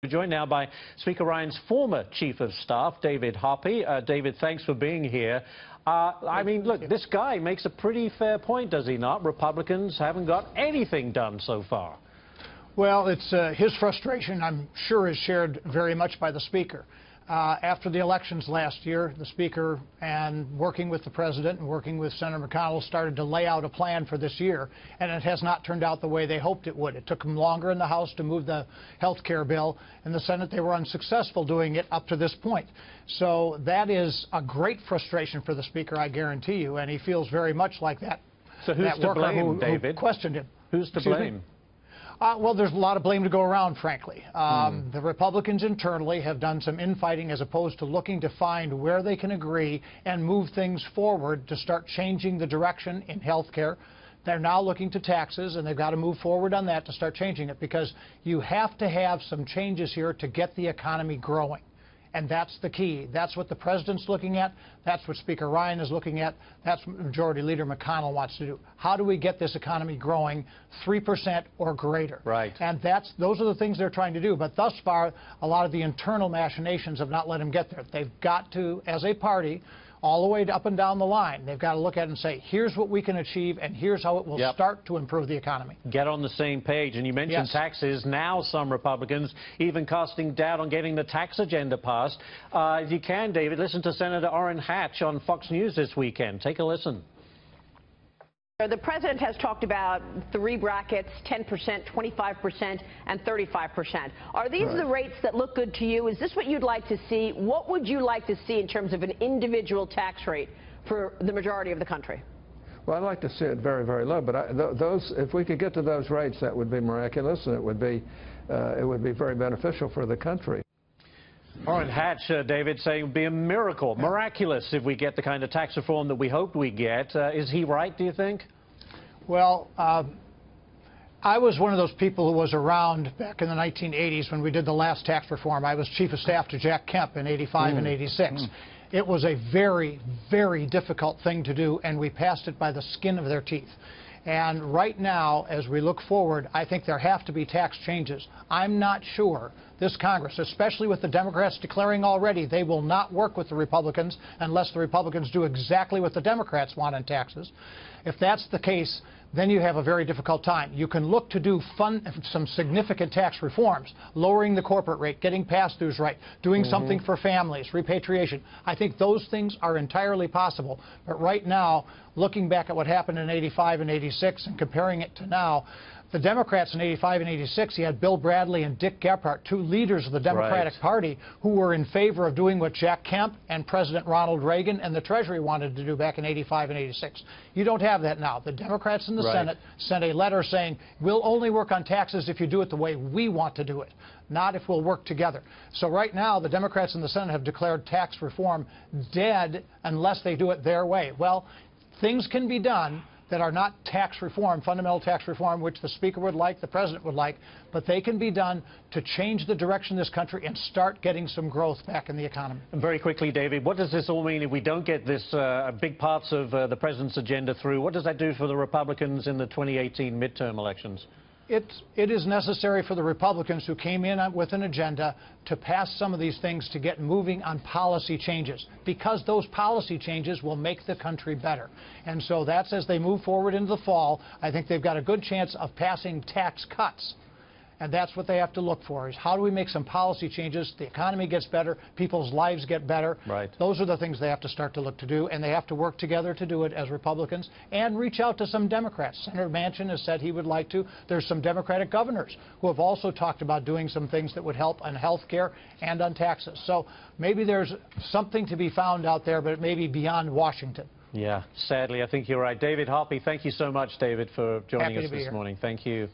We're joined now by Speaker Ryan's former Chief of Staff, David Hoppe. David, thanks for being here. I mean, look, this guy makes a pretty fair point, does he not? Republicans haven't got anything done so far. Well, it's his frustration, I'm sure, is shared very much by the Speaker. After the elections last year, the Speaker, and working with the President and working with Senator McConnell, started to lay out a plan for this year, and it has not turned out the way they hoped it would. It took them longer in the House to move the health care bill. In the Senate, they were unsuccessful doing it up to this point. So that is a great frustration for the Speaker, I guarantee you, and he feels very much like that. So who's to blame, David? Who questioned him. Who's to blame? Well, there's a lot of blame to go around, frankly. The Republicans internally have done some infighting as opposed to looking to find where they can agree and move things forward to start changing the direction in health care. They're now looking to taxes, and they've got to move forward on that to start changing it, because you have to have some changes here to get the economy growing. And that's the key. That's what the President's looking at. That's what Speaker Ryan is looking at. That's what Majority Leader McConnell wants to do. How do we get this economy growing 3% or greater? Right. And those are the things they're trying to do. But thus far, a lot of the internal machinations have not let them get there. They've got to, as a party, all the way up and down the line, they've got to look at it and say, here's what we can achieve, and here's how it will start to improve the economy. Get on the same page. And you mentioned taxes. Now some Republicans even casting doubt on getting the tax agenda passed. If you can, David, listen to Senator Orrin Hatch on Fox News this weekend. Take a listen. The President has talked about three brackets, 10%, 25%, and 35%. Are these the rates that look good to you? Is this what you'd like to see? What would you like to see in terms of an individual tax rate for the majority of the country? Well, I'd like to see it very, very low. But if we could get to those rates, that would be miraculous, and it would be very beneficial for the country. Orrin Hatch, David, saying it would be a miracle, miraculous, if we get the kind of tax reform that we hope we get. Is he right, do you think? Well, I was one of those people who was around back in the 1980s when we did the last tax reform. I was Chief of Staff to Jack Kemp in '85 and '86. It was a very, very difficult thing to do, and we passed it by the skin of their teeth. And right now, as we look forward, I think there have to be tax changes. I'm not sure this Congress, especially with the Democrats declaring already they will not work with the Republicans unless the Republicans do exactly what the Democrats want on taxes. If that's the case, then you have a very difficult time. You can look to do some significant tax reforms, lowering the corporate rate, getting pass-throughs right, doing something for families, repatriation. I think those things are entirely possible. But right now, looking back at what happened in '85 and '86 and comparing it to now, the Democrats in '85 and '86, you had Bill Bradley and Dick Gephardt, two leaders of the Democratic Party, who were in favor of doing what Jack Kemp and President Ronald Reagan and the Treasury wanted to do back in '85 and '86. You don't have that now. The Democrats in the Senate sent a letter saying, we'll only work on taxes if you do it the way we want to do it, not if we'll work together. So right now, the Democrats in the Senate have declared tax reform dead unless they do it their way. Well, things can be done that are not tax reform, fundamental tax reform, which the Speaker would like, the President would like, but they can be done to change the direction of this country and start getting some growth back in the economy. And very quickly, David, what does this all mean if we don't get this big parts of the President's agenda through? What does that do for the Republicans in the 2018 midterm elections? It is necessary for the Republicans who came in with an agenda to pass some of these things to get moving on policy changes, because those policy changes will make the country better. And so that's as they move forward into the fall, I think they've got a good chance of passing tax cuts. And that's what they have to look for, is how do we make some policy changes, the economy gets better, people's lives get better. Those are the things they have to start to look to do, and they have to work together to do it as Republicans and reach out to some Democrats. Senator Manchin has said he would like to. There's some Democratic governors who have also talked about doing some things that would help on health care and on taxes. So maybe there's something to be found out there, but it may be beyond Washington. Yeah, sadly, I think you're right. David Hoppe, thank you so much, David, for joining us this morning. Thank you.